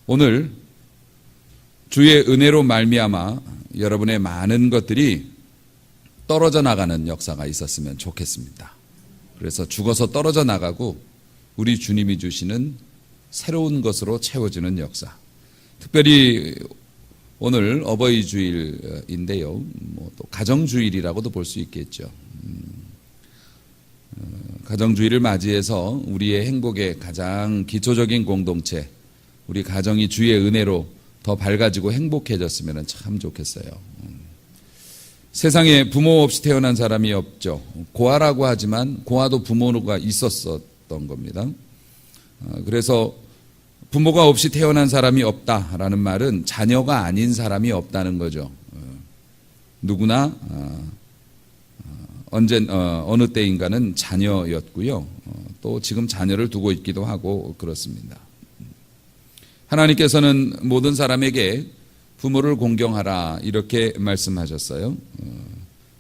오늘 주의 은혜로 말미암아 여러분의 많은 것들이 떨어져 나가는 역사가 있었으면 좋겠습니다. 그래서 죽어서 떨어져 나가고 우리 주님이 주시는 새로운 것으로 채워지는 역사. 특별히 오늘 어버이 주일인데요. 또 가정주일이라고도 볼 수 있겠죠. 가정주일을 맞이해서 우리의 행복의 가장 기초적인 공동체, 우리 가정이 주의 은혜로 더 밝아지고 행복해졌으면 참 좋겠어요. 세상에 부모 없이 태어난 사람이 없죠. 고아라고 하지만 고아도 부모가 있었던 겁니다. 그래서 부모가 없이 태어난 사람이 없다라는 말은 자녀가 아닌 사람이 없다는 거죠. 누구나 어느 때인가는 자녀였고요. 또 지금 자녀를 두고 있기도 하고 그렇습니다. 하나님께서는 모든 사람에게 부모를 공경하라 이렇게 말씀하셨어요.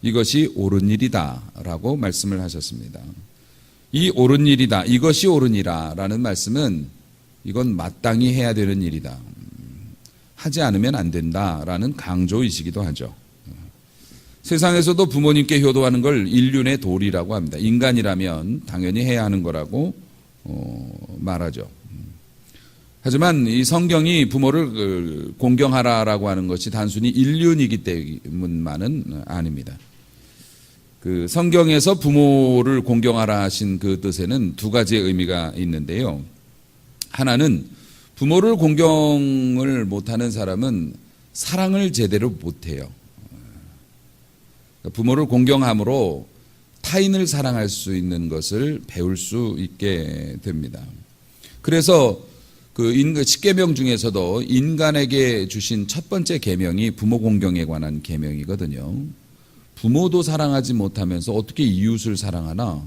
이것이 옳은 일이다 라고 말씀을 하셨습니다. 이 옳은 일이다, 이것이 옳으니라 라는 말씀은 이건 마땅히 해야 되는 일이다, 하지 않으면 안 된다라는 강조이시기도 하죠. 세상에서도 부모님께 효도하는 걸 인륜의 도리라고 합니다. 인간이라면 당연히 해야 하는 거라고 말하죠. 하지만 이 성경이 부모를 공경하라라고 하는 것이 단순히 인륜이기 때문만은 아닙니다. 그 성경에서 부모를 공경하라 하신 그 뜻에는 두 가지의 의미가 있는데요. 하나는 부모를 공경을 못하는 사람은 사랑을 제대로 못해요. 부모를 공경함으로 타인을 사랑할 수 있는 것을 배울 수 있게 됩니다. 그래서 그 10계명 중에서도 인간에게 주신 첫 번째 계명이 부모 공경에 관한 계명이거든요. 부모도 사랑하지 못하면서 어떻게 이웃을 사랑하나?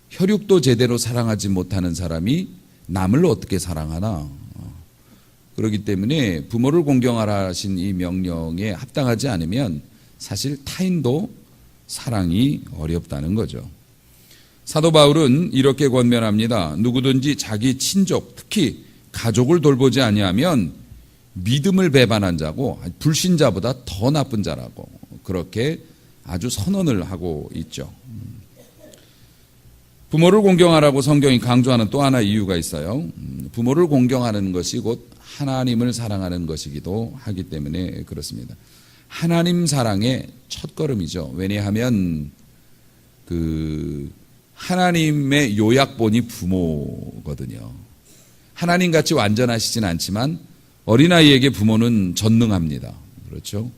혈육도 제대로 사랑하지 못하는 사람이 남을 어떻게 사랑하나? 그렇기 때문에 부모를 공경하라 하신 이 명령에 합당하지 않으면 사실 타인도 사랑이 어렵다는 거죠. 사도 바울은 이렇게 권면합니다. 누구든지 자기 친족, 특히 가족을 돌보지 아니하면 믿음을 배반한 자고 불신자보다 더 나쁜 자라고 그렇게 아주 선언을 하고 있죠. 부모를 공경하라고 성경이 강조하는 또 하나 이유가 있어요. 부모를 공경하는 것이 곧 하나님을 사랑하는 것이기도 하기 때문에 그렇습니다. 하나님 사랑의 첫걸음이죠. 왜냐하면 하나님의 요약본이 부모거든요. 하나님같이 완전하시진 않지만 어린아이에게 부모는 전능합니다. 그렇죠?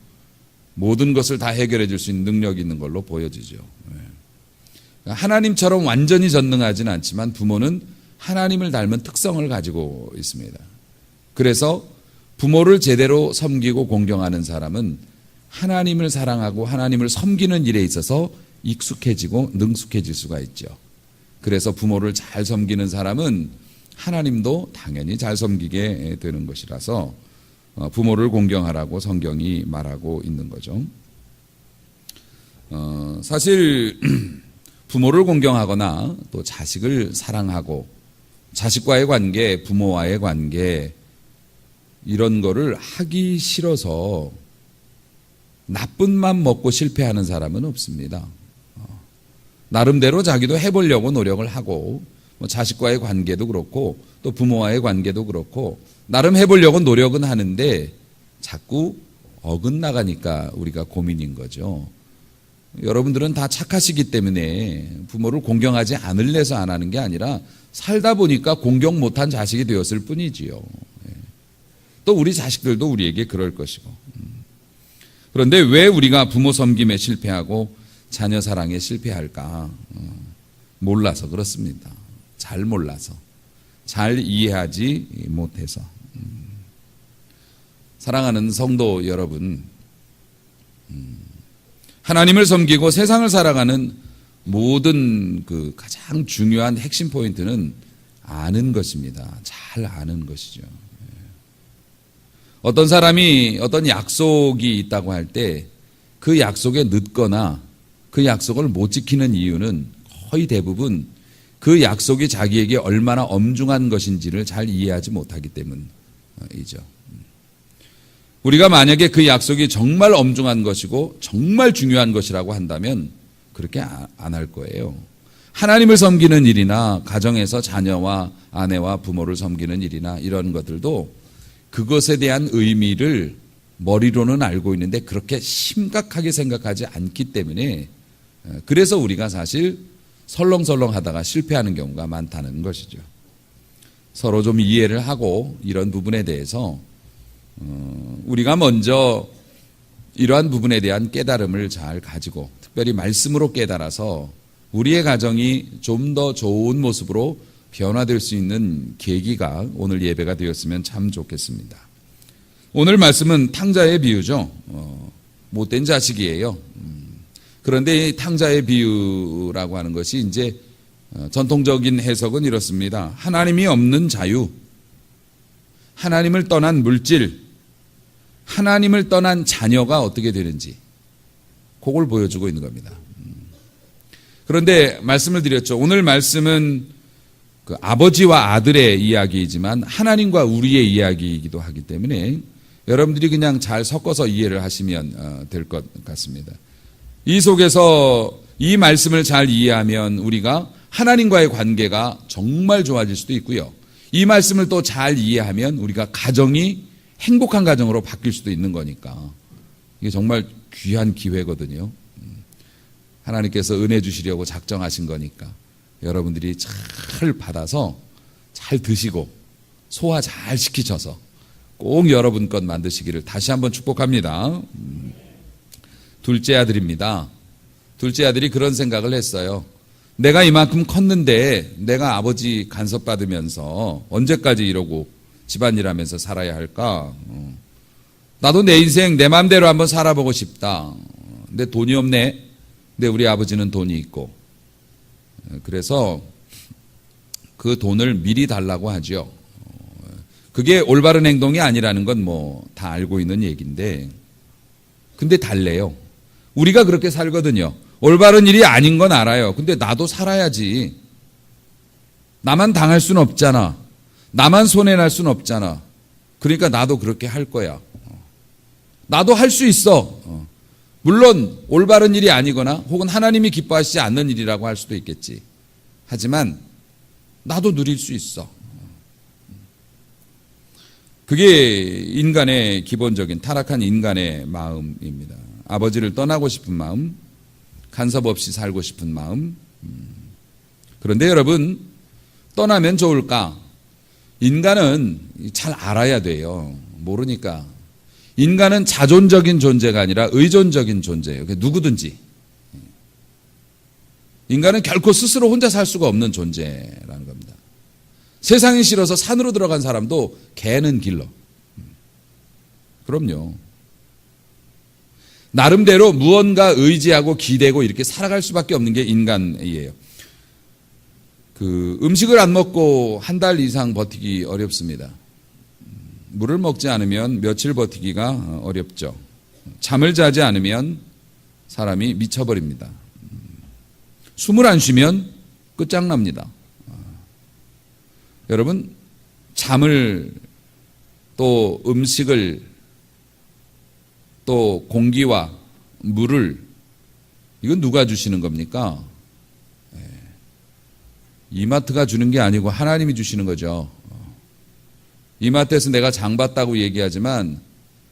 모든 것을 다 해결해 줄 수 있는 능력이 있는 걸로 보여지죠. 하나님처럼 완전히 전능하진 않지만 부모는 하나님을 닮은 특성을 가지고 있습니다. 그래서 부모를 제대로 섬기고 공경하는 사람은 하나님을 사랑하고 하나님을 섬기는 일에 있어서 익숙해지고 능숙해질 수가 있죠. 그래서 부모를 잘 섬기는 사람은 하나님도 당연히 잘 섬기게 되는 것이라서 부모를 공경하라고 성경이 말하고 있는 거죠. 사실 부모를 공경하거나 또 자식을 사랑하고 자식과의 관계, 부모와의 관계 이런 거를 하기 싫어서 나쁜 맘 먹고 실패하는 사람은 없습니다. 나름대로 자기도 해보려고 노력을 하고 자식과의 관계도 그렇고 또 부모와의 관계도 그렇고 나름 해보려고 노력은 하는데 자꾸 어긋나가니까 우리가 고민인 거죠. 여러분들은 다 착하시기 때문에 부모를 공경하지 않을래서 안 하는 게 아니라 살다 보니까 공경 못한 자식이 되었을 뿐이지요. 또 우리 자식들도 우리에게 그럴 것이고. 그런데 왜 우리가 부모 섬김에 실패하고 자녀 사랑에 실패할까? 몰라서 그렇습니다. 잘 몰라서. 잘 이해하지 못해서. 사랑하는 성도 여러분, 하나님을 섬기고 세상을 살아가는 모든 그 가장 중요한 핵심 포인트는 아는 것입니다. 잘 아는 것이죠. 어떤 사람이 어떤 약속이 있다고 할 때 그 약속에 늦거나 그 약속을 못 지키는 이유는 거의 대부분 그 약속이 자기에게 얼마나 엄중한 것인지를 잘 이해하지 못하기 우리가 만약에 그 약속이 정말 엄중한 것이고 정말 중요한 것이라고 한다면 그렇게 안 할 거예요. 하나님을 섬기는 일이나 가정에서 자녀와 아내와 부모를 섬기는 일이나 이런 것들도 그것에 대한 의미를 머리로는 알고 있는데 그렇게 심각하게 생각하지 않기 때문에 그래서 우리가 사실 설렁설렁 하다가 실패하는 경우가 많다는 것이죠. 서로 좀 이해를 하고 이런 부분에 대해서 우리가 먼저 이러한 부분에 대한 깨달음을 잘 가지고 특별히 말씀으로 깨달아서 우리의 가정이 좀 더 좋은 모습으로 변화될 수 있는 계기가 오늘 예배가 되었으면 참 좋겠습니다. 오늘 말씀은 탕자의 비유죠. 못된 자식이에요. 그런데 이 탕자의 비유라고 하는 것이 이제 전통적인 해석은 이렇습니다. 하나님이 없는 자유, 하나님을 떠난 물질, 하나님을 떠난 자녀가 어떻게 되는지 그걸 보여주고 있는 겁니다. 그런데 말씀을 드렸죠. 오늘 말씀은 그 아버지와 아들의 이야기이지만 하나님과 우리의 이야기이기도 하기 때문에 여러분들이 그냥 잘 섞어서 이해를 하시면 될 것 같습니다. 이 속에서 이 말씀을 잘 이해하면 우리가 하나님과의 관계가 정말 좋아질 수도 있고요. 이 말씀을 또 잘 이해하면 우리가 가정이 행복한 가정으로 바뀔 수도 있는 거니까 이게 정말 귀한 기회거든요. 하나님께서 은혜 주시려고 작정하신 거니까 여러분들이 잘 받아서 잘 드시고 소화 잘 시키셔서 꼭 여러분 것 만드시기를 다시 한번 축복합니다. 둘째 아들입니다. 둘째 아들이 그런 생각을 했어요. 내가 이만큼 컸는데 내가 아버지 간섭받으면서 언제까지 이러고 집안일 하면서 살아야 할까? 나도 내 인생 내 마음대로 한번 살아보고 싶다. 근데 돈이 없네. 근데 우리 아버지는 돈이 있고. 그래서 그 돈을 미리 달라고 하죠. 그게 올바른 행동이 아니라는 건 뭐 다 알고 있는 얘기인데 근데 달래요. 우리가 그렇게 살거든요. 올바른 일이 아닌 건 알아요. 근데 나도 살아야지. 나만 당할 수는 없잖아. 나만 손해날 수는 없잖아. 그러니까 나도 그렇게 할 거야. 나도 할 수 있어. 물론 올바른 일이 아니거나 혹은 하나님이 기뻐하시지 않는 일이라고 할 수도 있겠지. 하지만 나도 누릴 수 있어. 그게 인간의 기본적인 타락한 인간의 마음입니다. 아버지를 떠나고 싶은 마음, 간섭 없이 살고 싶은 마음. 그런데 여러분, 떠나면 좋을까? 인간은 잘 알아야 돼요. 모르니까. 인간은 자존적인 존재가 아니라 의존적인 존재예요. 누구든지. 인간은 결코 스스로 혼자 살 수가 없는 존재라는 겁니다. 세상이 싫어서 산으로 들어간 사람도 개는 길러. 그럼요. 나름대로 무언가 의지하고 기대고 이렇게 살아갈 수밖에 없는 게 인간이에요. 그 음식을 안 먹고 한 달 이상 버티기 어렵습니다. 물을 먹지 않으면 며칠 버티기가 어렵죠. 잠을 자지 않으면 사람이 미쳐버립니다. 숨을 안 쉬면 끝장납니다. 여러분, 잠을 또 음식을 또 공기와 물을 이건 누가 주시는 겁니까? 이마트가 주는 게 아니고 하나님이 주시는 거죠. 이마트에서 내가 장 봤다고 얘기하지만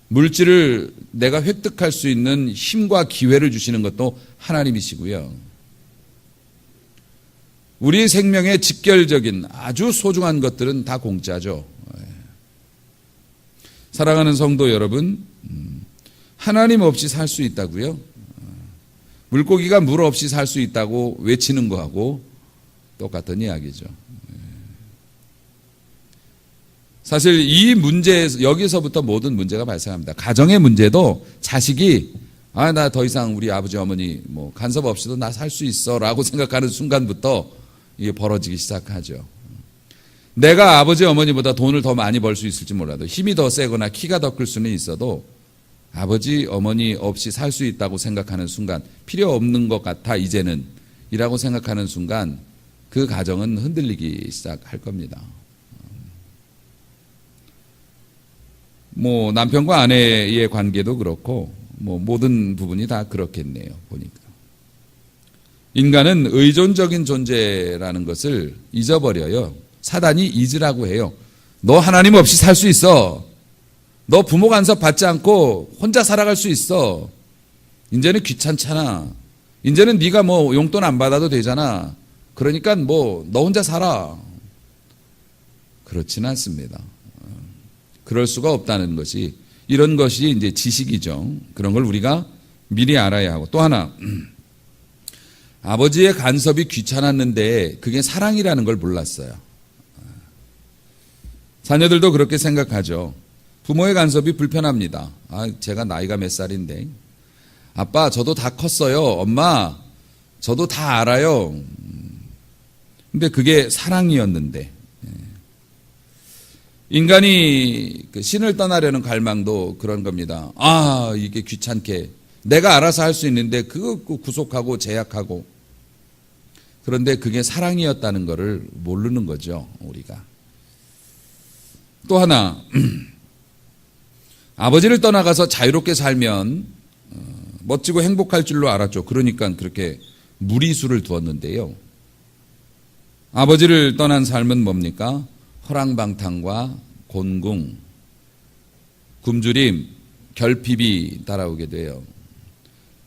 물질을 내가 획득할 수 있는 힘과 기회를 주시는 것도 하나님이시고요. 우리 생명의 직결적인 아주 소중한 것들은 다 공짜죠. 사랑하는 성도 여러분, 하나님 없이 살 수 있다고요? 물고기가 물 없이 살 수 있다고 외치는 거하고 똑같은 이야기죠. 사실 이 문제에서 여기서부터 모든 문제가 발생합니다. 가정의 문제도 자식이 나 더 이상 우리 아버지 어머니 뭐 간섭 없이도 나 살 수 있어라고 생각하는 순간부터 이게 벌어지기 시작하죠. 내가 아버지 어머니보다 돈을 더 많이 벌 수 있을지 몰라도 힘이 더 세거나 키가 더 클 수는 있어도 아버지 어머니 없이 살 수 있다고 생각하는 순간 필요 없는 것 같아 이제는 이라고 생각하는 순간 그 가정은 흔들리기 시작할 겁니다. 뭐 남편과 아내의 관계도 그렇고 뭐 모든 부분이 다 그렇겠네요. 보니까 인간은 의존적인 존재라는 것을 잊어버려요. 사단이 잊으라고 해요. 너 하나님 없이 살 수 있어. 너 부모 간섭 받지 않고 혼자 살아갈 수 있어. 이제는 귀찮잖아. 이제는 네가 뭐 용돈 안 받아도 되잖아. 그러니까 뭐 너 혼자 살아. 그렇지는 않습니다. 그럴 수가 없다는 것이, 이런 것이 이제 지식이죠. 그런 걸 우리가 미리 알아야 하고, 또 하나, 아버지의 간섭이 귀찮았는데 그게 사랑이라는 걸 몰랐어요. 자녀들도 그렇게 생각하죠. 부모의 간섭이 불편합니다. 제가 나이가 몇 살인데, 아빠 저도 다 컸어요. 엄마 저도 다 알아요. 근데 그게 사랑이었는데, 인간이 신을 떠나려는 갈망도 그런 겁니다. 이게 귀찮게 내가 알아서 할 수 있는데 그거 구속하고 제약하고. 그런데 그게 사랑이었다는 것을 모르는 거죠, 우리가. 또 하나, 아버지를 떠나가서 자유롭게 살면 멋지고 행복할 줄로 알았죠. 그러니까 그렇게 무리수를 두었는데요. 아버지를 떠난 삶은 뭡니까? 허랑방탕과 곤궁, 굶주림, 결핍이 따라오게 돼요.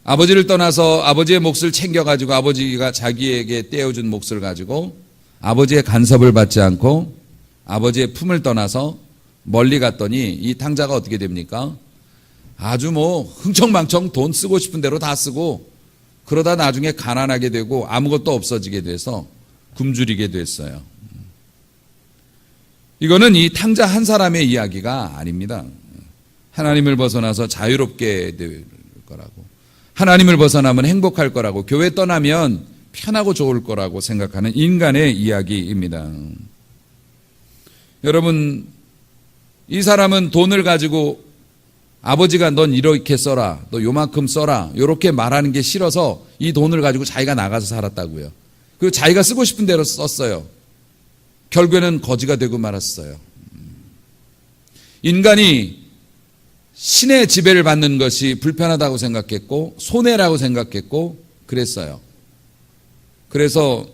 아버지를 떠나서 아버지의 몫을 챙겨가지고, 아버지가 자기에게 떼어준 몫을 가지고 아버지의 간섭을 받지 않고 아버지의 품을 떠나서 멀리 갔더니 이 탕자가 어떻게 됩니까? 아주 뭐 흥청망청 돈 쓰고 싶은 대로 다 쓰고, 그러다 나중에 가난하게 되고 아무것도 없어지게 돼서 굶주리게 됐어요. 이거는 이 탕자 한 사람의 이야기가 아닙니다. 하나님을 벗어나서 자유롭게 될 거라고, 하나님을 벗어나면 행복할 거라고, 교회 떠나면 편하고 좋을 거라고 생각하는 인간의 이야기입니다. 여러분, 이 사람은 돈을 가지고 아버지가 넌 이렇게 써라, 너 요만큼 써라, 이렇게 말하는 게 싫어서 이 돈을 가지고 자기가 나가서 살았다고요. 그리고 자기가 쓰고 싶은 대로 썼어요. 결국에는 거지가 되고 말았어요. 인간이 신의 지배를 받는 것이 불편하다고 생각했고 손해라고 생각했고 그랬어요. 그래서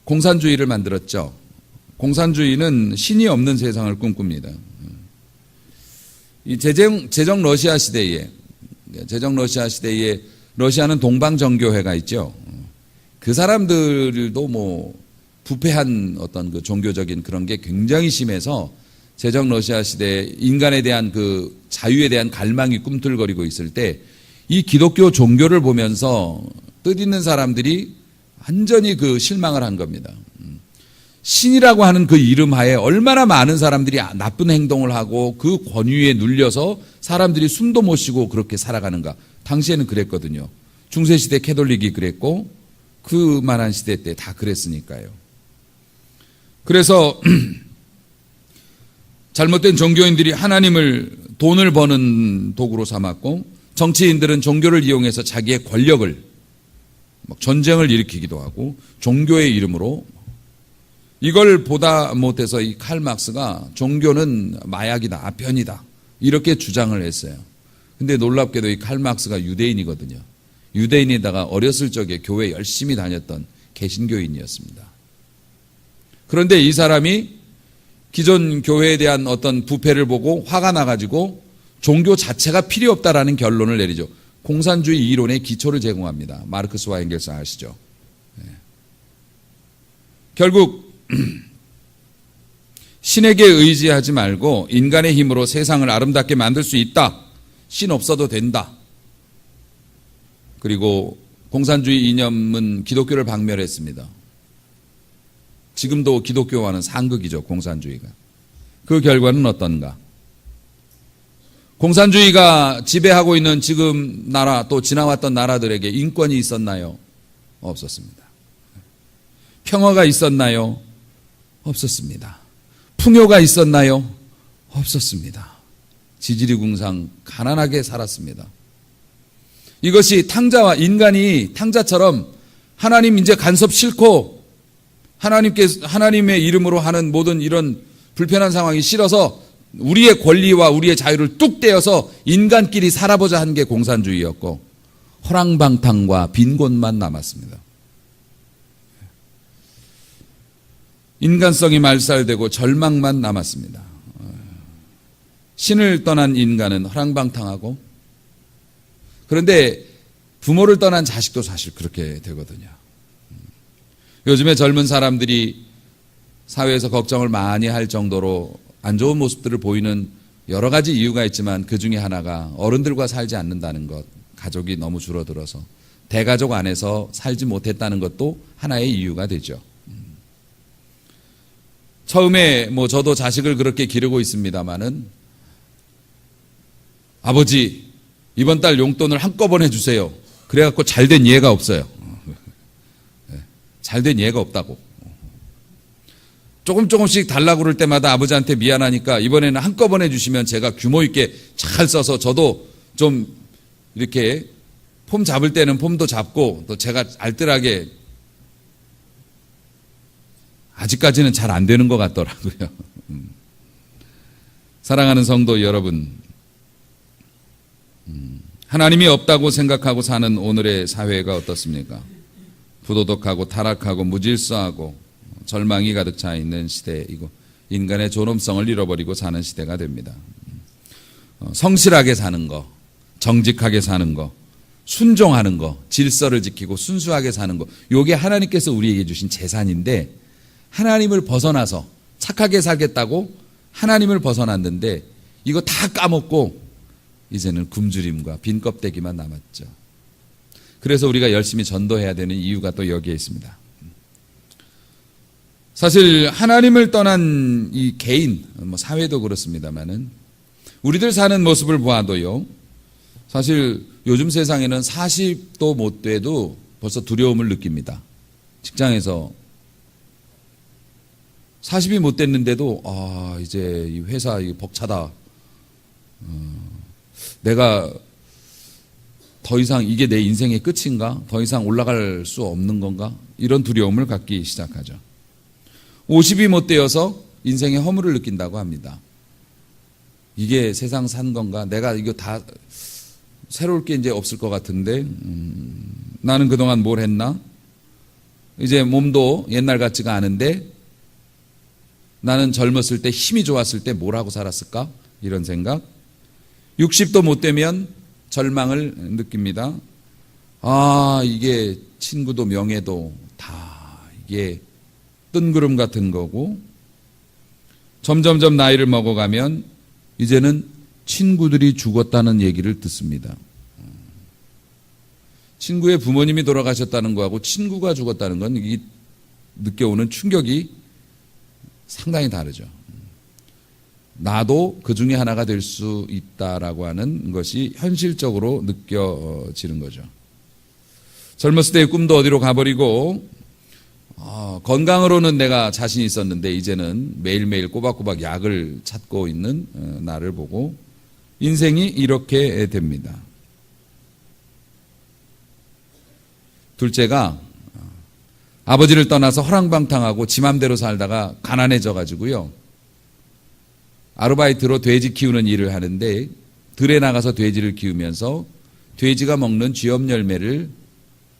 공산주의를 만들었죠. 공산주의는 신이 없는 세상을 꿈꿉니다. 이 제정 러시아 시대에 러시아는 동방정교회가 있죠. 그 사람들도 뭐 부패한 어떤 그 종교적인 그런 게 굉장히 심해서 제정 러시아 시대에 인간에 대한 그 자유에 대한 갈망이 꿈틀거리고 있을 때 이 기독교 종교를 보면서 뜻있는 사람들이 완전히 그 실망을 한 겁니다. 신이라고 하는 그 이름 하에 얼마나 많은 사람들이 나쁜 행동을 하고 그 권위에 눌려서 사람들이 숨도 못 쉬고 그렇게 살아가는가. 당시에는 그랬거든요. 중세시대 캐톨릭이 그랬고 그만한 시대 때 다 그랬으니까요. 그래서 잘못된 종교인들이 하나님을 돈을 버는 도구로 삼았고, 정치인들은 종교를 이용해서 자기의 권력을 전쟁을 일으키기도 하고 종교의 이름으로, 이걸 보다 못해서 이 칼 막스가 종교는 마약이다, 아편이다 이렇게 주장을 했어요. 근데 놀랍게도 이 칼 막스가 유대인이거든요. 유대인에다가 어렸을 적에 교회 열심히 다녔던 개신교인이었습니다. 그런데 이 사람이 기존 교회에 대한 어떤 부패를 보고 화가 나가지고 종교 자체가 필요 없다라는 결론을 내리죠. 공산주의 이론의 기초를 제공합니다. 마르크스와 엥겔스 아시죠? 네. 결국 신에게 의지하지 말고 인간의 힘으로 세상을 아름답게 만들 수 있다. 신 없어도 된다. 그리고 공산주의 이념은 기독교를 박멸했습니다. 지금도 기독교와는 상극이죠, 공산주의가. 그 결과는 어떤가? 공산주의가 지배하고 있는 지금 나라, 또 지나왔던 나라들에게 인권이 있었나요? 없었습니다. 평화가 있었나요? 없었습니다. 풍요가 있었나요? 없었습니다. 지지리궁상 가난하게 살았습니다. 이것이 탕자와 인간이 탕자처럼 하나님 이제 간섭 싫고 하나님의 이름으로 하는 모든 이런 불편한 상황이 싫어서 우리의 권리와 우리의 자유를 뚝 떼어서 인간끼리 살아보자 한 게 공산주의였고 허랑방탕과 빈곤만 남았습니다. 인간성이 말살되고 절망만 남았습니다. 신을 떠난 인간은 허랑방탕하고, 그런데 부모를 떠난 자식도 사실 그렇게 되거든요. 요즘에 젊은 사람들이 사회에서 걱정을 많이 할 정도로 안 좋은 모습들을 보이는 여러 가지 이유가 있지만 그 중에 하나가 어른들과 살지 않는다는 것, 가족이 너무 줄어들어서 대가족 안에서 살지 못했다는 것도 하나의 이유가 되죠. 처음에 저도 자식을 그렇게 기르고 있습니다마는 아버지 이번 달 용돈을 한꺼번에 주세요. 그래갖고 잘된 예가 없어요. 잘된 예가 없다고. 조금씩 달라고 그럴 때마다 아버지한테 미안하니까 이번에는 한꺼번에 주시면 제가 규모 있게 잘 써서 저도 좀 이렇게 폼 잡을 때는 폼도 잡고 또 제가 알뜰하게, 아직까지는 잘 안 되는 것 같더라고요. 사랑하는 성도 여러분, 하나님이 없다고 생각하고 사는 오늘의 사회가 어떻습니까? 부도덕하고 타락하고 무질서하고 절망이 가득 차 있는 시대이고 인간의 존엄성을 잃어버리고 사는 시대가 됩니다. 성실하게 사는 거, 정직하게 사는 거, 순종하는 거, 질서를 지키고 순수하게 사는 거, 이게 하나님께서 우리에게 주신 재산인데 하나님을 벗어나서 착하게 살겠다고 하나님을 벗어났는데 이거 다 까먹고 이제는 굶주림과 빈 껍데기만 남았죠. 그래서 우리가 열심히 전도해야 되는 이유가 또 여기에 있습니다. 사실 하나님을 떠난 이 개인, 사회도 그렇습니다만은 우리들 사는 모습을 보아도요, 사실 요즘 세상에는 40도 못 돼도 벌써 두려움을 느낍니다. 직장에서 40이 못 됐는데도 이제 이 회사 이 벅차다. 내가 더 이상 이게 내 인생의 끝인가? 더 이상 올라갈 수 없는 건가? 이런 두려움을 갖기 시작하죠. 50이 못 되어서 인생의 허물을 느낀다고 합니다. 이게 세상 산 건가? 내가 이거 다 새로울 게 이제 없을 것 같은데 나는 그동안 뭘 했나? 이제 몸도 옛날 같지가 않은데 나는 젊었을 때 힘이 좋았을 때 뭘 하고 살았을까? 이런 생각. 60도 못 되면 절망을 느낍니다. 이게 친구도 명예도 다 이게 뜬구름 같은 거고, 점점점 나이를 먹어가면 이제는 친구들이 죽었다는 얘기를 듣습니다. 친구의 부모님이 돌아가셨다는 거하고 친구가 죽었다는 건 이 느껴오는 충격이 상당히 다르죠. 나도 그 중에 하나가 될 수 있다라고 하는 것이 현실적으로 느껴지는 거죠. 젊었을 때의 꿈도 어디로 가버리고 건강으로는 내가 자신이 있었는데 이제는 매일매일 꼬박꼬박 약을 찾고 있는 나를 보고 인생이 이렇게 됩니다. 둘째가 아버지를 떠나서 허랑방탕하고 지 맘대로 살다가 가난해져 가지고요, 아르바이트로 돼지 키우는 일을 하는데 들에 나가서 돼지를 키우면서 돼지가 먹는 쥐염 열매를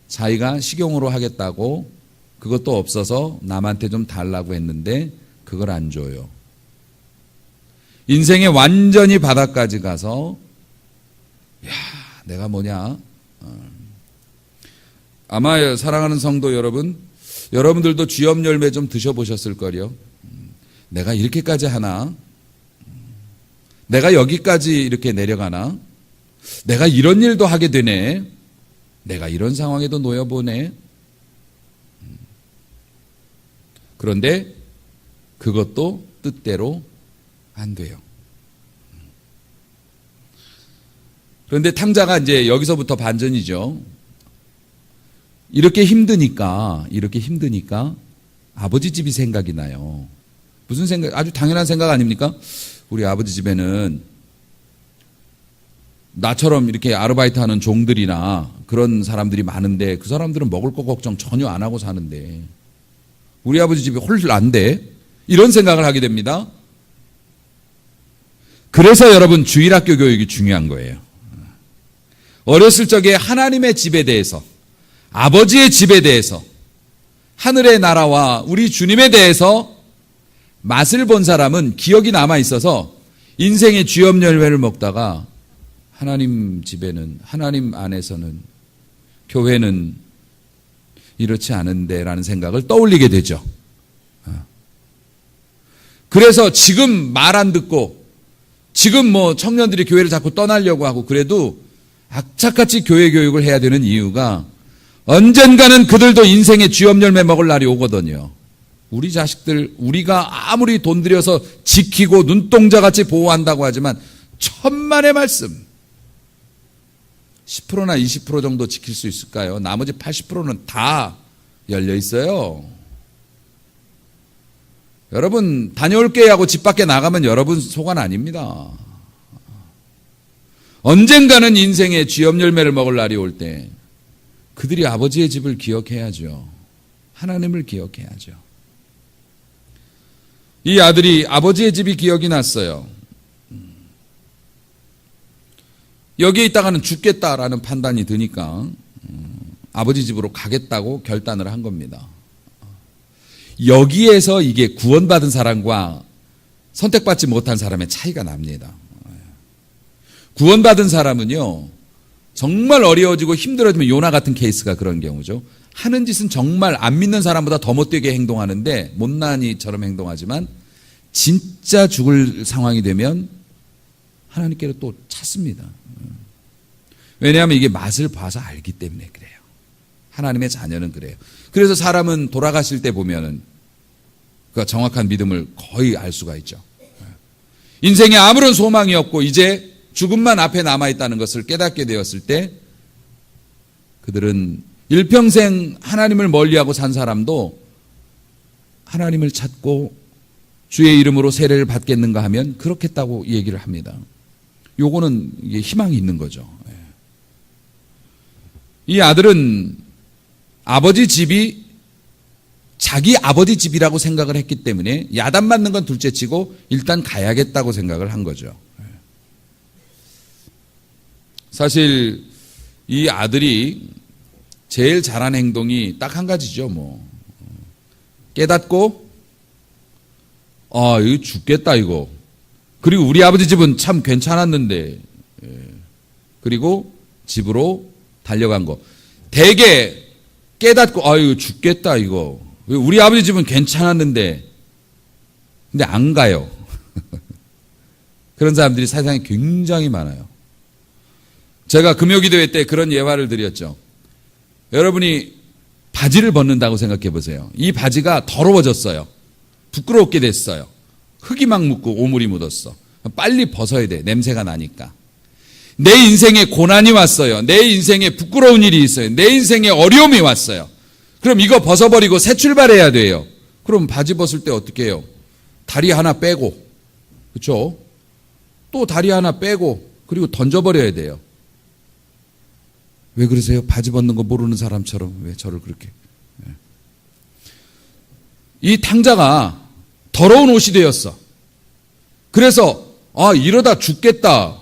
자기가 식용으로 하겠다고 그것도 없어서 남한테 좀 달라고 했는데 그걸 안 줘요. 인생의 완전히 바닥까지 가서 내가 뭐냐. 아마 사랑하는 성도 여러분, 여러분들도 쥐염 열매 좀 드셔보셨을 거요. 내가 이렇게까지 하나? 내가 여기까지 이렇게 내려가나? 내가 이런 일도 하게 되네? 내가 이런 상황에도 놓여보네? 그런데 그것도 뜻대로 안 돼요. 그런데 탕자가 이제 여기서부터 반전이죠. 이렇게 힘드니까 아버지 집이 생각이 나요. 무슨 생각? 아주 당연한 생각 아닙니까? 우리 아버지 집에는 나처럼 이렇게 아르바이트 하는 종들이나 그런 사람들이 많은데 그 사람들은 먹을 거 걱정 전혀 안 하고 사는데 우리 아버지 집이 홀 난데 이런 생각을 하게 됩니다. 그래서 여러분 주일학교 교육이 중요한 거예요. 어렸을 적에 하나님의 집에 대해서, 아버지의 집에 대해서, 하늘의 나라와 우리 주님에 대해서 맛을 본 사람은 기억이 남아 있어서 인생의 쥐업 열매를 먹다가 하나님 집에는, 하나님 안에서는, 교회는 이렇지 않은데 라는 생각을 떠올리게 되죠. 그래서 지금 말 안 듣고 지금 청년들이 교회를 자꾸 떠나려고 하고 그래도 악착같이 교회 교육을 해야 되는 이유가 언젠가는 그들도 인생의 쥐업 열매 먹을 날이 오거든요. 우리 자식들 우리가 아무리 돈 들여서 지키고 눈동자같이 보호한다고 하지만 천만의 말씀 10%나 20% 정도 지킬 수 있을까요? 나머지 80%는 다 열려 있어요. 여러분 다녀올게 하고 집 밖에 나가면 여러분 소관 아닙니다. 언젠가는 인생의 쥐업 열매를 먹을 날이 올 때 그들이 아버지의 집을 기억해야죠. 하나님을 기억해야죠. 이 아들이 아버지의 집이 기억이 났어요. 여기에 있다가는 죽겠다라는 판단이 드니까 아버지 집으로 가겠다고 결단을 한 겁니다. 여기에서 이게 구원받은 사람과 선택받지 못한 사람의 차이가 납니다. 구원받은 사람은요, 정말 어려워지고 힘들어지면 요나 같은 케이스가 그런 경우죠. 하는 짓은 정말 안 믿는 사람보다 더 못되게 행동하는데 못난이처럼 행동하지만 진짜 죽을 상황이 되면 하나님께로 또 찾습니다. 왜냐하면 이게 맛을 봐서 알기 때문에 그래요. 하나님의 자녀는 그래요. 그래서 사람은 돌아가실 때 보면은 그 정확한 믿음을 거의 알 수가 있죠. 인생에 아무런 소망이 없고 이제 죽음만 앞에 남아있다는 것을 깨닫게 되었을 때 그들은 일평생 하나님을 멀리하고 산 사람도 하나님을 찾고 주의 이름으로 세례를 받겠는가 하면 그렇겠다고 얘기를 합니다. 요거는 이게 희망이 있는 거죠. 이 아들은 아버지 집이 자기 아버지 집이라고 생각을 했기 때문에 야단 맞는 건 둘째치고 일단 가야겠다고 생각을 한 거죠. 사실 이 아들이 제일 잘한 행동이 딱 한 가지죠. 깨닫고 이거 죽겠다 이거. 그리고 우리 아버지 집은 참 괜찮았는데 그리고 집으로 달려간 거. 대개 깨닫고 이거 죽겠다 이거. 우리 아버지 집은 괜찮았는데 근데 안 가요. 그런 사람들이 세상에 굉장히 많아요. 제가 금요기도회 때 그런 예화를 드렸죠. 여러분이 바지를 벗는다고 생각해 보세요. 이 바지가 더러워졌어요. 부끄럽게 됐어요. 흙이 막 묻고 오물이 묻었어. 빨리 벗어야 돼. 냄새가 나니까. 내 인생에 고난이 왔어요. 내 인생에 부끄러운 일이 있어요. 내 인생에 어려움이 왔어요. 그럼 이거 벗어버리고 새 출발해야 돼요. 그럼 바지 벗을 때 어떻게 해요? 다리 하나 빼고, 그렇죠? 또 다리 하나 빼고 그리고 던져버려야 돼요. 왜 그러세요? 바지 벗는 거 모르는 사람처럼 왜 저를 그렇게. 이 탕자가 더러운 옷이 되었어. 그래서 이러다 죽겠다.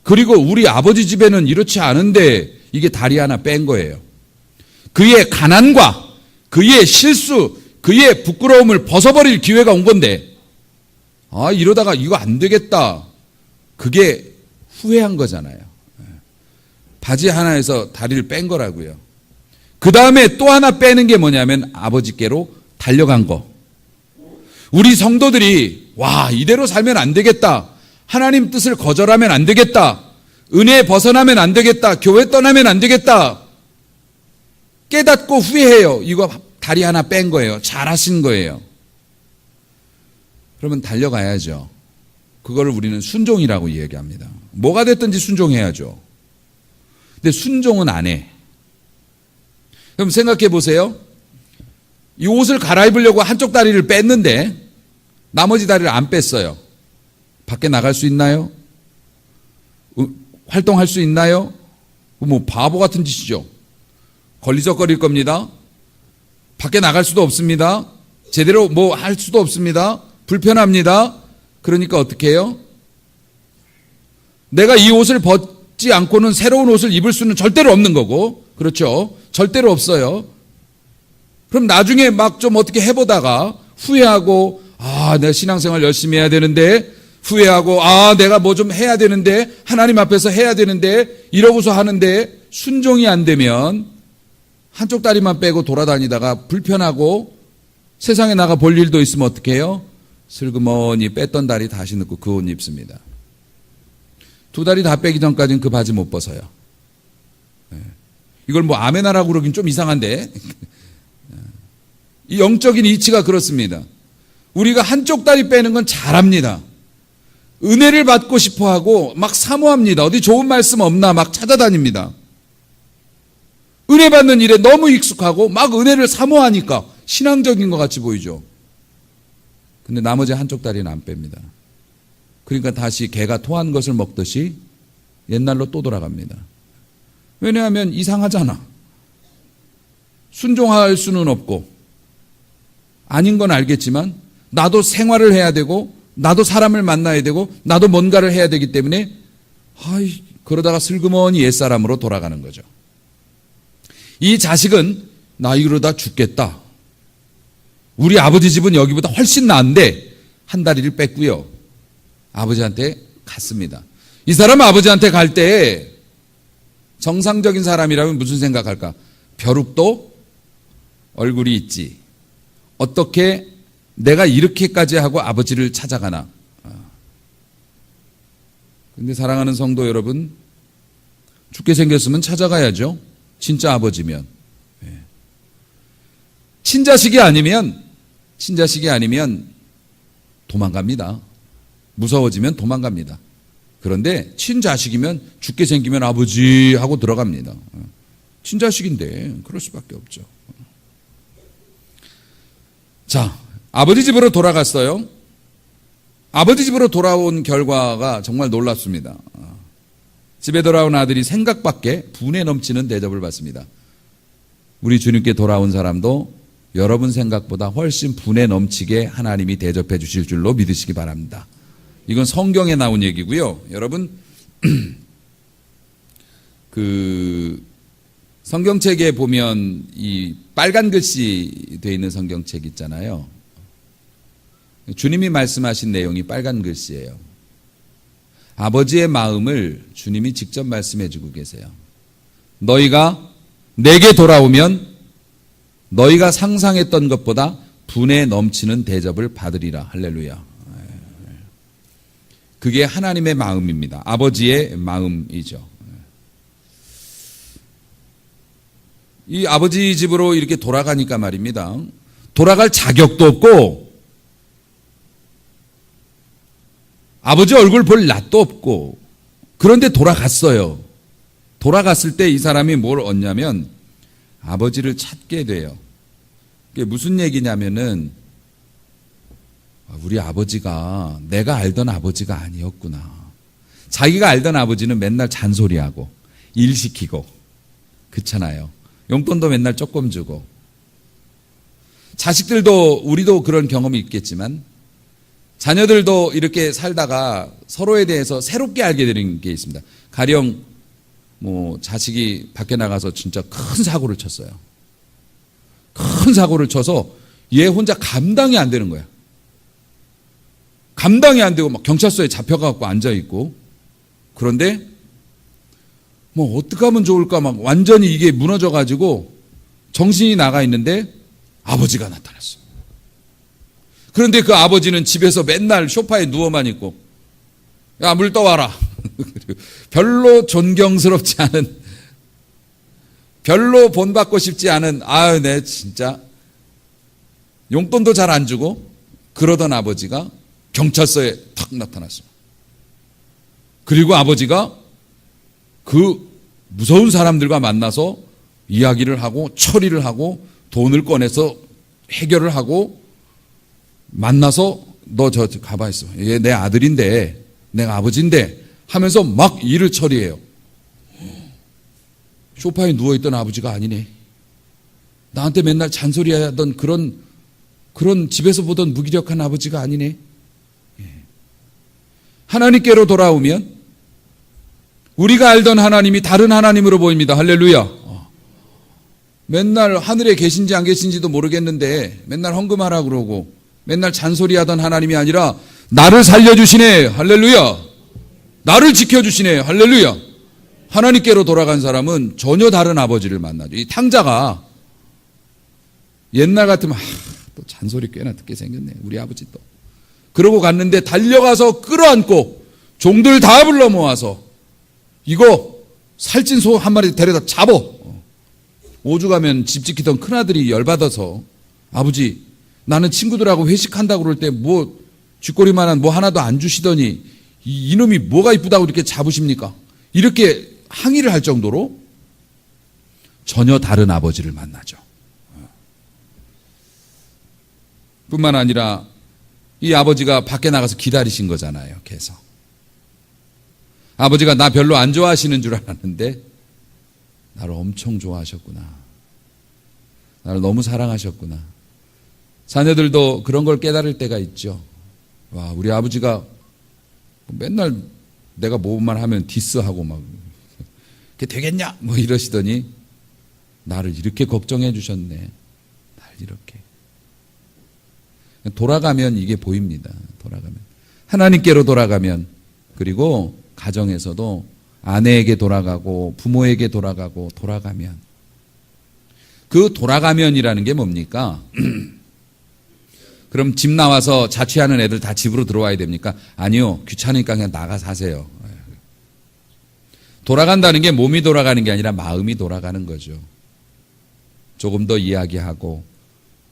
그리고 우리 아버지 집에는 이렇지 않은데 이게 다리 하나 뺀 거예요. 그의 가난과 그의 실수, 그의 부끄러움을 벗어버릴 기회가 온 건데 이러다가 이거 안 되겠다. 그게 후회한 거잖아요. 바지 하나에서 다리를 뺀 거라고요. 그 다음에 또 하나 빼는 게 뭐냐면 아버지께로 달려간 거. 우리 성도들이 이대로 살면 안 되겠다. 하나님 뜻을 거절하면 안 되겠다. 은혜에 벗어나면 안 되겠다. 교회 떠나면 안 되겠다. 깨닫고 후회해요. 이거 다리 하나 뺀 거예요. 잘하신 거예요. 그러면 달려가야죠. 그걸 우리는 순종이라고 이야기합니다. 뭐가 됐든지 순종해야죠. 근데 순종은 안 해. 그럼 생각해 보세요. 이 옷을 갈아입으려고 한쪽 다리를 뺐는데 나머지 다리를 안 뺐어요. 밖에 나갈 수 있나요? 활동할 수 있나요? 바보 같은 짓이죠. 걸리적거릴 겁니다. 밖에 나갈 수도 없습니다. 제대로 할 수도 없습니다. 불편합니다. 그러니까 어떻게 해요? 내가 이 옷을 벗지 않고는 새로운 옷을 입을 수는 절대로 없는 거고, 그렇죠? 절대로 없어요. 그럼 나중에 막 좀 어떻게 해보다가 후회하고, 내가 신앙생활 열심히 해야 되는데, 후회하고, 내가 뭐 좀 해야 되는데, 하나님 앞에서 해야 되는데, 이러고서 하는데, 순종이 안 되면, 한쪽 다리만 빼고 돌아다니다가 불편하고, 세상에 나가 볼 일도 있으면 어떻게 해요? 슬그머니 뺐던 다리 다시 넣고 그 옷 입습니다. 두 다리 다 빼기 전까지는 그 바지 못 벗어요. 이걸 뭐 아멘하라고 그러긴 좀 이상한데, 이 영적인 이치가 그렇습니다. 우리가 한쪽 다리 빼는 건 잘합니다. 은혜를 받고 싶어 하고 막 사모합니다. 어디 좋은 말씀 없나 막 찾아다닙니다. 은혜 받는 일에 너무 익숙하고 막 은혜를 사모하니까 신앙적인 것 같이 보이죠. 근데 나머지 한쪽 다리는 안 뺍니다. 그러니까 다시 개가 토한 것을 먹듯이 옛날로 또 돌아갑니다. 왜냐하면 이상하잖아. 순종할 수는 없고 아닌 건 알겠지만 나도 생활을 해야 되고 나도 사람을 만나야 되고 나도 뭔가를 해야 되기 때문에 그러다가 슬그머니 옛사람으로 돌아가는 거죠. 이 자식은 나 이러다 죽겠다. 우리 아버지 집은 여기보다 훨씬 나은데 한 다리를 뺐고요. 아버지한테 갔습니다. 이 사람 아버지한테 갈 때 정상적인 사람이라면 무슨 생각할까? 벼룩도 얼굴이 있지. 어떻게 내가 이렇게까지 하고 아버지를 찾아가나. 근데 사랑하는 성도 여러분, 죽게 생겼으면 찾아가야죠. 진짜 아버지면. 친자식이 아니면 도망갑니다. 무서워지면 도망갑니다. 그런데 친자식이면 죽게 생기면 아버지 하고 들어갑니다. 친자식인데 그럴 수밖에 없죠. 자, 아버지 집으로 돌아갔어요. 아버지 집으로 돌아온 결과가 정말 놀랍습니다. 집에 돌아온 아들이 생각밖에 분에 넘치는 대접을 받습니다. 우리 주님께 돌아온 사람도 여러분 생각보다 훨씬 분에 넘치게 하나님이 대접해 주실 줄로 믿으시기 바랍니다. 이건 성경에 나온 얘기고요. 여러분 그 성경책에 보면 이 빨간 글씨 되어 있는 성경책 있잖아요. 주님이 말씀하신 내용이 빨간 글씨예요. 아버지의 마음을 주님이 직접 말씀해 주고 계세요. 너희가 내게 돌아오면 너희가 상상했던 것보다 분에 넘치는 대접을 받으리라. 할렐루야. 그게 하나님의 마음입니다. 아버지의 마음이죠. 이 아버지 집으로 이렇게 돌아가니까 말입니다. 돌아갈 자격도 없고 아버지 얼굴 볼 낯도 없고 그런데 돌아갔어요. 돌아갔을 때 이 사람이 뭘 얻냐면 아버지를 찾게 돼요. 그게 무슨 얘기냐면은 우리 아버지가 내가 알던 아버지가 아니었구나. 자기가 알던 아버지는 맨날 잔소리하고 일 시키고 그렇잖아요. 용돈도 맨날 조금 주고 자식들도 우리도 그런 경험이 있겠지만 자녀들도 이렇게 살다가 서로에 대해서 새롭게 알게 되는 게 있습니다. 가령 뭐 자식이 밖에 나가서 진짜 큰 사고를 쳤어요. 큰 사고를 쳐서 얘 혼자 감당이 안 되는 거야. 감당이 안 되고 막 경찰서에 잡혀가고 앉아있고 그런데 뭐 어떻게 하면 좋을까 막 완전히 이게 무너져가지고 정신이 나가 있는데 아버지가 나타났어. 그런데 그 아버지는 집에서 맨날 소파에 누워만 있고 야, 물 떠와라. 별로 존경스럽지 않은 별로 본받고 싶지 않은 내 진짜 용돈도 잘 안 주고 그러던 아버지가 경찰서에 탁 나타났습니다. 그리고 아버지가 그 무서운 사람들과 만나서 이야기를 하고 처리를 하고 돈을 꺼내서 해결을 하고 만나서 너 저 가봐 있어. 얘 내 아들인데 내가 아버지인데 하면서 막 일을 처리해요. 소파에 누워있던 아버지가 아니네. 나한테 맨날 잔소리하던 그런 집에서 보던 무기력한 아버지가 아니네. 하나님께로 돌아오면 우리가 알던 하나님이 다른 하나님으로 보입니다. 할렐루야. 맨날 하늘에 계신지 안 계신지도 모르겠는데 맨날 헌금하라 그러고 맨날 잔소리하던 하나님이 아니라 나를 살려주시네. 할렐루야. 나를 지켜주시네. 할렐루야. 하나님께로 돌아간 사람은 전혀 다른 아버지를 만나죠. 이 탕자가 옛날 같으면 또 잔소리 꽤나 듣게 생겼네. 우리 아버지 또. 그러고 갔는데 달려가서 끌어안고 종들 다 불러 모아서 이거 살찐 소 한 마리 데려다 잡어. 오죽하면 집 지키던 큰아들이 열받아서 아버지 나는 친구들하고 회식한다고 그럴 때 뭐 쥐꼬리만한 뭐 하나도 안 주시더니 이놈이 뭐가 이쁘다고 이렇게 잡으십니까? 이렇게 항의를 할 정도로 전혀 다른 아버지를 만나죠. 뿐만 아니라 이 아버지가 밖에 나가서 기다리신 거잖아요. 계속. 아버지가 나 별로 안 좋아하시는 줄 알았는데 나를 엄청 좋아하셨구나. 나를 너무 사랑하셨구나. 자녀들도 그런 걸 깨달을 때가 있죠. 와, 우리 아버지가 맨날 내가 뭐만 하면 디스하고 막 그게 되겠냐? 뭐 이러시더니 나를 이렇게 걱정해 주셨네. 날 이렇게. 돌아가면 이게 보입니다. 돌아가면. 하나님께로 돌아가면 그리고 가정에서도 아내에게 돌아가고 부모에게 돌아가고 돌아가면 그 돌아가면이라는 게 뭡니까? 그럼 집 나와서 자취하는 애들 다 집으로 들어와야 됩니까? 아니요. 귀찮으니까 그냥 나가 사세요. 돌아간다는 게 몸이 돌아가는 게 아니라 마음이 돌아가는 거죠. 조금 더 이야기하고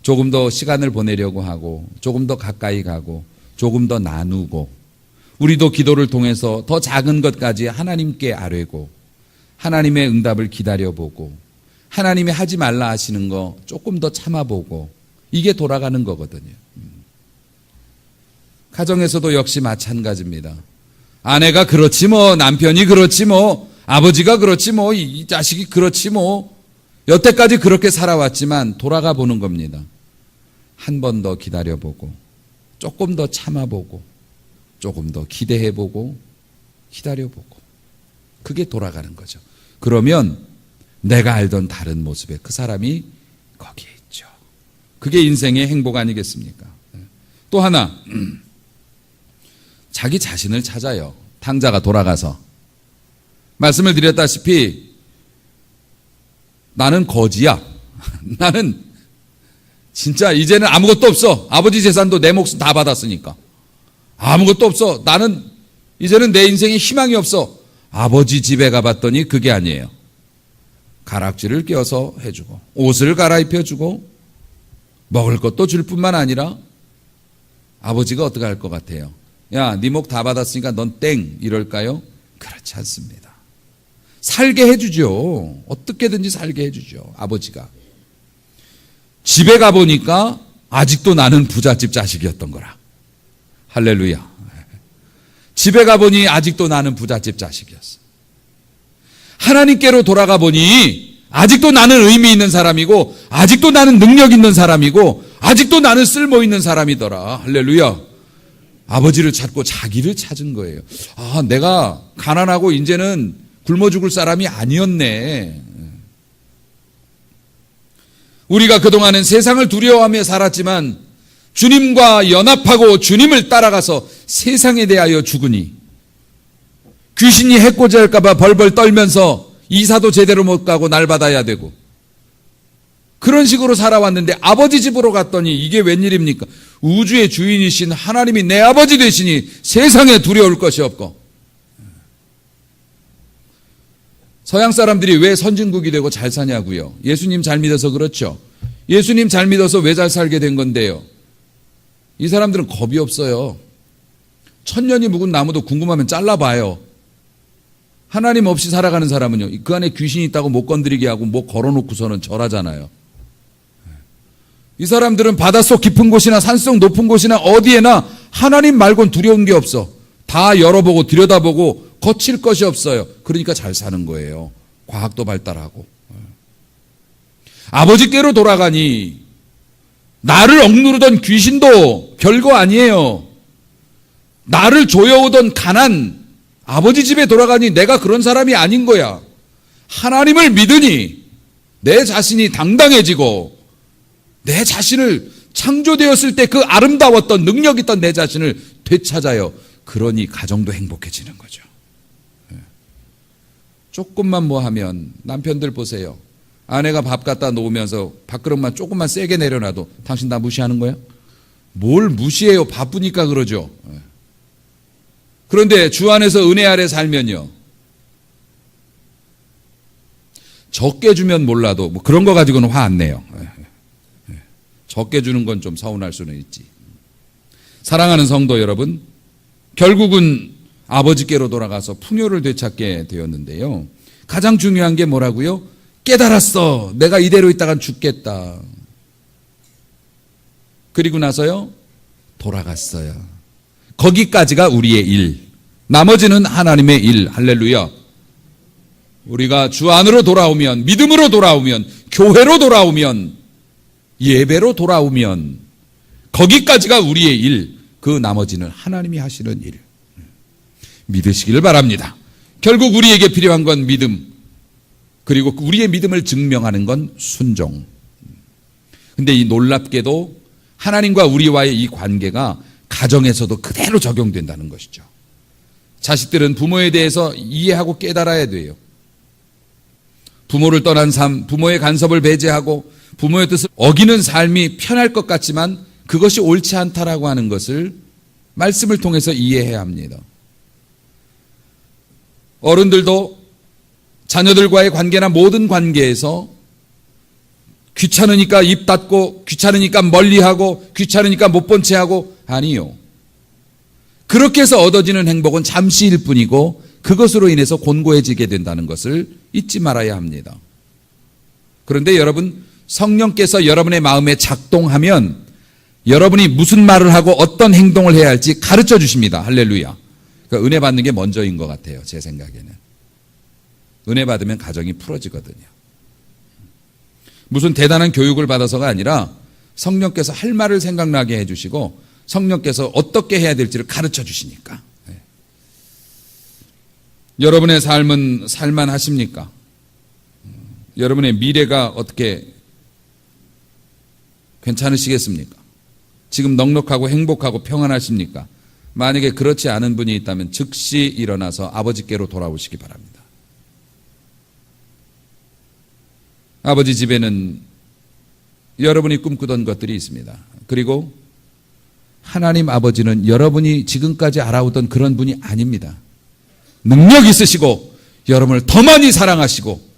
조금 더 시간을 보내려고 하고 조금 더 가까이 가고 조금 더 나누고 우리도 기도를 통해서 더 작은 것까지 하나님께 아뢰고 하나님의 응답을 기다려보고 하나님이 하지 말라 하시는 거 조금 더 참아보고 이게 돌아가는 거거든요. 가정에서도 역시 마찬가지입니다. 아내가 그렇지 뭐 남편이 그렇지 뭐 아버지가 그렇지 뭐 이 자식이 그렇지 뭐 여태까지 그렇게 살아왔지만 돌아가 보는 겁니다. 한 번 더 기다려보고 조금 더 참아보고 조금 더 기대해보고 기다려보고 그게 돌아가는 거죠. 그러면 내가 알던 다른 모습의 그 사람이 거기에 있죠. 그게 인생의 행복 아니겠습니까? 또 하나 자기 자신을 찾아요. 탕자가 돌아가서 말씀을 드렸다시피 나는 거지야. 나는 진짜 이제는 아무것도 없어. 아버지 재산도 내 몫은 다 받았으니까 아무것도 없어. 나는 이제는 내 인생에 희망이 없어. 아버지 집에 가봤더니 그게 아니에요. 가락지를 껴서 해주고 옷을 갈아입혀주고 먹을 것도 줄 뿐만 아니라 아버지가 어떻게 할 것 같아요? 야, 네 목 다 받았으니까 넌 땡 이럴까요? 그렇지 않습니다. 살게 해주죠. 어떻게든지 살게 해주죠. 아버지가. 집에 가보니까 아직도 나는 부잣집 자식이었던 거라. 할렐루야. 집에 가보니 아직도 나는 부잣집 자식이었어. 하나님께로 돌아가 보니 아직도 나는 의미 있는 사람이고 아직도 나는 능력 있는 사람이고 아직도 나는 쓸모 있는 사람이더라. 할렐루야. 아버지를 찾고 자기를 찾은 거예요. 아, 내가 가난하고 이제는 굶어 죽을 사람이 아니었네. 우리가 그동안은 세상을 두려워하며 살았지만 주님과 연합하고 주님을 따라가서 세상에 대하여 죽으니 귀신이 해코지 할까 봐 벌벌 떨면서 이사도 제대로 못 가고 날 받아야 되고 그런 식으로 살아왔는데 아버지 집으로 갔더니 이게 웬일입니까? 우주의 주인이신 하나님이 내 아버지 되시니 세상에 두려울 것이 없고. 서양 사람들이 왜 선진국이 되고 잘 사냐고요? 예수님 잘 믿어서 그렇죠. 예수님 잘 믿어서 왜 잘 살게 된 건데요? 이 사람들은 겁이 없어요. 천년이 묵은 나무도 궁금하면 잘라봐요. 하나님 없이 살아가는 사람은요, 그 안에 귀신이 있다고 못 건드리게 하고 뭐 걸어놓고서는 절하잖아요. 이 사람들은 바닷속 깊은 곳이나 산속 높은 곳이나 어디에나 하나님 말고는 두려운 게 없어. 다 열어보고 들여다보고 거칠 것이 없어요. 그러니까 잘 사는 거예요. 과학도 발달하고. 아버지께로 돌아가니 나를 억누르던 귀신도 별거 아니에요. 나를 조여오던 가난, 아버지 집에 돌아가니 내가 그런 사람이 아닌 거야. 하나님을 믿으니 내 자신이 당당해지고 내 자신을 창조되었을 때 그 아름다웠던 능력 있던 내 자신을 되찾아요. 그러니 가정도 행복해지는 거죠. 조금만 뭐 하면 남편들 보세요. 아내가 밥 갖다 놓으면서 밥그릇만 조금만 세게 내려놔도 당신 나 무시하는 거야? 뭘 무시해요? 바쁘니까 그러죠. 그런데 주 안에서 은혜 아래 살면요. 적게 주면 몰라도 뭐 그런 거 가지고는 화 안 내요. 적게 주는 건 좀 서운할 수는 있지. 사랑하는 성도 여러분, 결국은 아버지께로 돌아가서 풍요를 되찾게 되었는데요. 가장 중요한 게 뭐라고요? 깨달았어. 내가 이대로 있다간 죽겠다. 그리고 나서요, 돌아갔어요. 거기까지가 우리의 일. 나머지는 하나님의 일. 할렐루야. 우리가 주 안으로 돌아오면, 믿음으로 돌아오면, 교회로 돌아오면, 예배로 돌아오면, 거기까지가 우리의 일. 그 나머지는 하나님이 하시는 일. 믿으시기를 바랍니다. 결국 우리에게 필요한 건 믿음, 그리고 우리의 믿음을 증명하는 건 순종. 근데 이 놀랍게도 하나님과 우리와의 이 관계가 가정에서도 그대로 적용된다는 것이죠. 자식들은 부모에 대해서 이해하고 깨달아야 돼요. 부모를 떠난 삶, 부모의 간섭을 배제하고 부모의 뜻을 어기는 삶이 편할 것 같지만 그것이 옳지 않다라고 하는 것을 말씀을 통해서 이해해야 합니다. 어른들도 자녀들과의 관계나 모든 관계에서 귀찮으니까 입 닫고, 귀찮으니까 멀리하고, 귀찮으니까 못 본 채하고, 아니요. 그렇게 해서 얻어지는 행복은 잠시일 뿐이고 그것으로 인해서 곤고해지게 된다는 것을 잊지 말아야 합니다. 그런데 여러분, 성령께서 여러분의 마음에 작동하면 여러분이 무슨 말을 하고 어떤 행동을 해야 할지 가르쳐 주십니다. 할렐루야. 그러니까 은혜 받는 게 먼저인 것 같아요. 제 생각에는. 은혜 받으면 가정이 풀어지거든요. 무슨 대단한 교육을 받아서가 아니라 성령께서 할 말을 생각나게 해주시고 성령께서 어떻게 해야 될지를 가르쳐 주시니까. 네. 여러분의 삶은 살만하십니까? 여러분의 미래가 어떻게 괜찮으시겠습니까? 지금 넉넉하고 행복하고 평안하십니까? 만약에 그렇지 않은 분이 있다면 즉시 일어나서 아버지께로 돌아오시기 바랍니다. 아버지 집에는 여러분이 꿈꾸던 것들이 있습니다. 그리고 하나님 아버지는 여러분이 지금까지 알아오던 그런 분이 아닙니다. 능력 있으시고 여러분을 더 많이 사랑하시고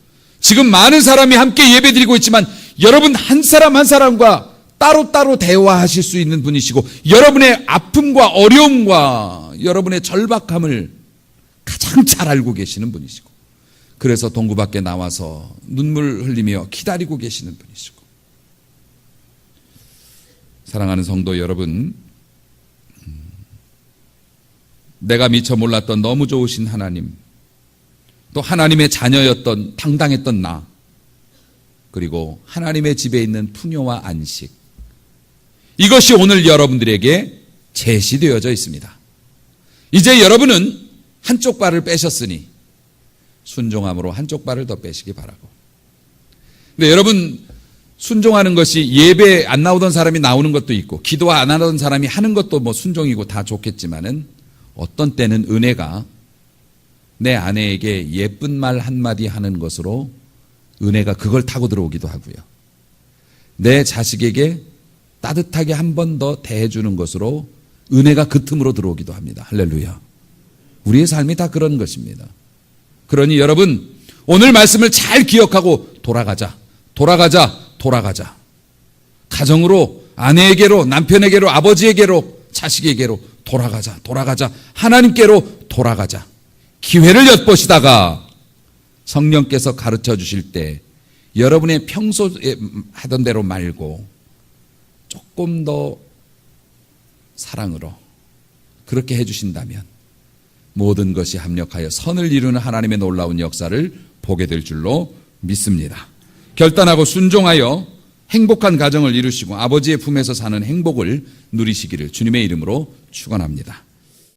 지금 많은 사람이 함께 예배드리고 있지만 여러분 한 사람 한 사람과 따로따로 대화하실 수 있는 분이시고 여러분의 아픔과 어려움과 여러분의 절박함을 가장 잘 알고 계시는 분이시고 그래서 동구 밖에 나와서 눈물 흘리며 기다리고 계시는 분이시고 사랑하는 성도 여러분, 내가 미처 몰랐던 너무 좋으신 하나님, 또 하나님의 자녀였던 당당했던 나, 그리고 하나님의 집에 있는 풍요와 안식, 이것이 오늘 여러분들에게 제시되어져 있습니다. 이제 여러분은 한쪽 발을 빼셨으니 순종함으로 한쪽 발을 더 빼시기 바라고. 근데 여러분, 순종하는 것이 예배 안 나오던 사람이 나오는 것도 있고 기도 안 하던 사람이 하는 것도 뭐 순종이고 다 좋겠지만은 어떤 때는 은혜가 내 아내에게 예쁜 말 한마디 하는 것으로 은혜가 그걸 타고 들어오기도 하고요. 내 자식에게 따뜻하게 한 번 더 대해주는 것으로 은혜가 그 틈으로 들어오기도 합니다. 할렐루야. 우리의 삶이 다 그런 것입니다. 그러니 여러분, 오늘 말씀을 잘 기억하고 돌아가자. 가정으로, 아내에게로, 남편에게로, 아버지에게로, 자식에게로 돌아가자. 하나님께로 돌아가자. 기회를 엿보시다가 성령께서 가르쳐 주실 때 여러분의 평소에 하던 대로 말고 조금 더 사랑으로 그렇게 해주신다면 모든 것이 합력하여 선을 이루는 하나님의 놀라운 역사를 보게 될 줄로 믿습니다. 결단하고 순종하여 행복한 가정을 이루시고 아버지의 품에서 사는 행복을 누리시기를 주님의 이름으로 축원합니다.